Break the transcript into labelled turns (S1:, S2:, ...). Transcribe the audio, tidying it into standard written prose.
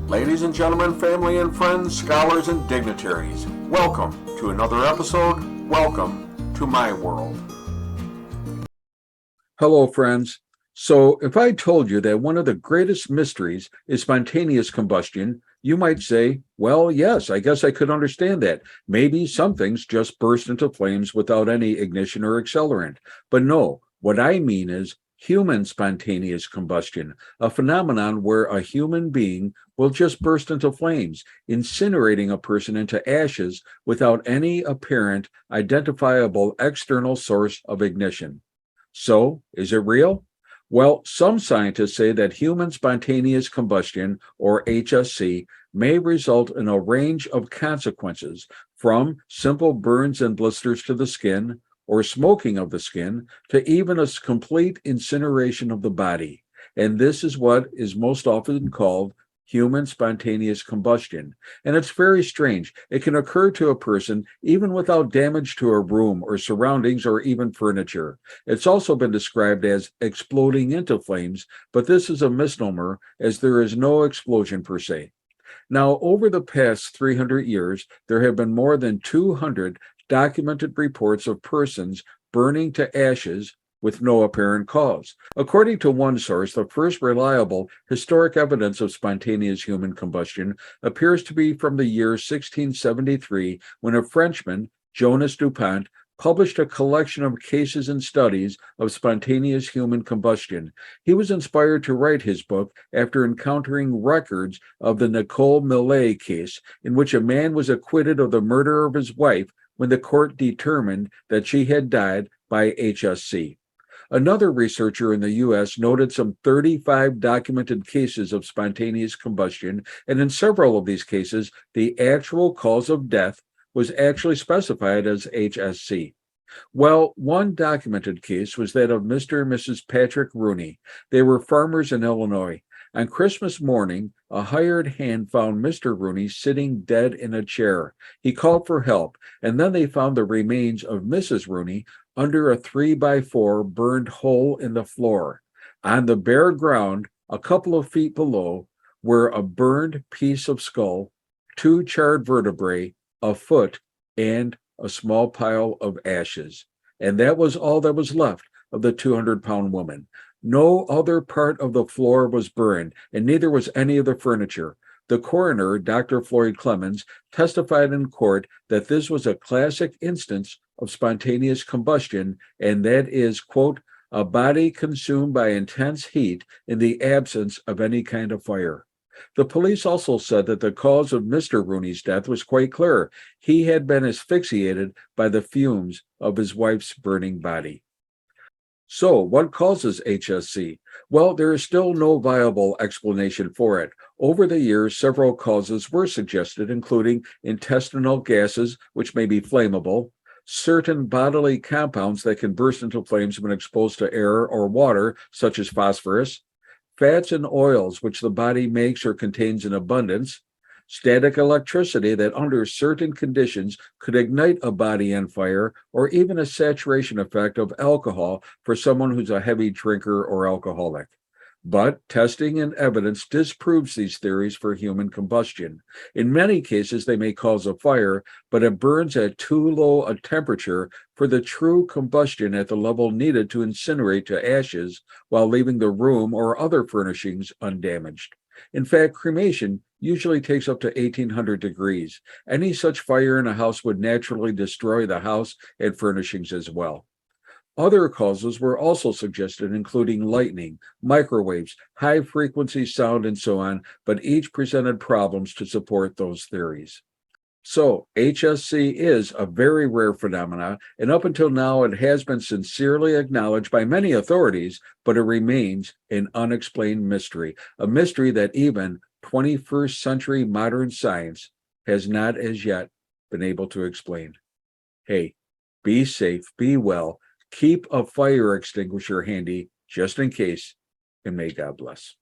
S1: Ladies and gentlemen, family and friends, scholars and dignitaries, welcome to another episode. Welcome to my world.
S2: Hello, friends. So, if I told you that one of the greatest mysteries is spontaneous combustion, you might say, well, yes, I guess I could understand that. Maybe some things just burst into flames without any ignition or accelerant. But no, what I mean is human spontaneous combustion, a phenomenon where a human being will just burst into flames, incinerating a person into ashes without any apparent, identifiable external source of ignition. So, is it real? Well, some scientists say that human spontaneous combustion, or HSC, may result in a range of consequences, from simple burns and blisters to the skin, or smoking of the skin, to even a complete incineration of the body. And this is what is most often called human spontaneous combustion. And it's very strange. It can occur to a person even without damage to a room or surroundings or even furniture. It's also been described as exploding into flames, but this is a misnomer as there is no explosion per se. Now, over the past 300 years, there have been more than 200 documented reports of persons burning to ashes with no apparent cause. According to one source, the first reliable historic evidence of spontaneous human combustion appears to be from the year 1673, when a Frenchman, Jonas Dupont, published a collection of cases and studies of spontaneous human combustion. He was inspired to write his book after encountering records of the Nicole Millet case, in which a man was acquitted of the murder of his wife when the court determined that she had died by HSC. Another researcher in the U.S. noted some 35 documented cases of spontaneous combustion, and in several of these cases, the actual cause of death was actually specified as HSC. Well, one documented case was that of Mr. and Mrs. Patrick Rooney. They were farmers in Illinois. On Christmas morning, a hired hand found Mr. Rooney sitting dead in a chair. He called for help, and then they found the remains of Mrs. Rooney under a 3x4 burned hole in the floor. On the bare ground, a couple of feet below, were a burned piece of skull, two charred vertebrae, a foot, and a small pile of ashes. And that was all that was left of the 200-pound woman. No other part of the floor was burned, and neither was any of the furniture. The coroner, Dr. Floyd Clemens, testified in court that this was a classic instance of spontaneous combustion, and that is, quote, a body consumed by intense heat in the absence of any kind of fire. The police also said that the cause of Mr. Rooney's death was quite clear. He had been asphyxiated by the fumes of his wife's burning body. So, what causes HSC? Well, there is still no viable explanation for it. Over the years, several causes were suggested, including intestinal gases, which may be flammable, certain bodily compounds that can burst into flames when exposed to air or water, such as phosphorus, fats and oils, which the body makes or contains in abundance, static electricity that under certain conditions could ignite a body on fire, or even a saturation effect of alcohol for someone who's a heavy drinker or alcoholic. But testing and evidence disproves these theories for human combustion. In many cases, they may cause a fire, but it burns at too low a temperature for the true combustion at the level needed to incinerate to ashes while leaving the room or other furnishings undamaged. In fact, cremation usually takes up to 1800 degrees. Any such fire in a house would naturally destroy the house and furnishings as well. Other causes were also suggested, including lightning, microwaves, high-frequency sound, and so on, but each presented problems to support those theories. So, HSC is a very rare phenomenon, and up until now it has been sincerely acknowledged by many authorities, but it remains an unexplained mystery, a mystery that even 21st century modern science has not as yet been able to explain. Hey, be safe, be well, keep a fire extinguisher handy just in case, and may God bless.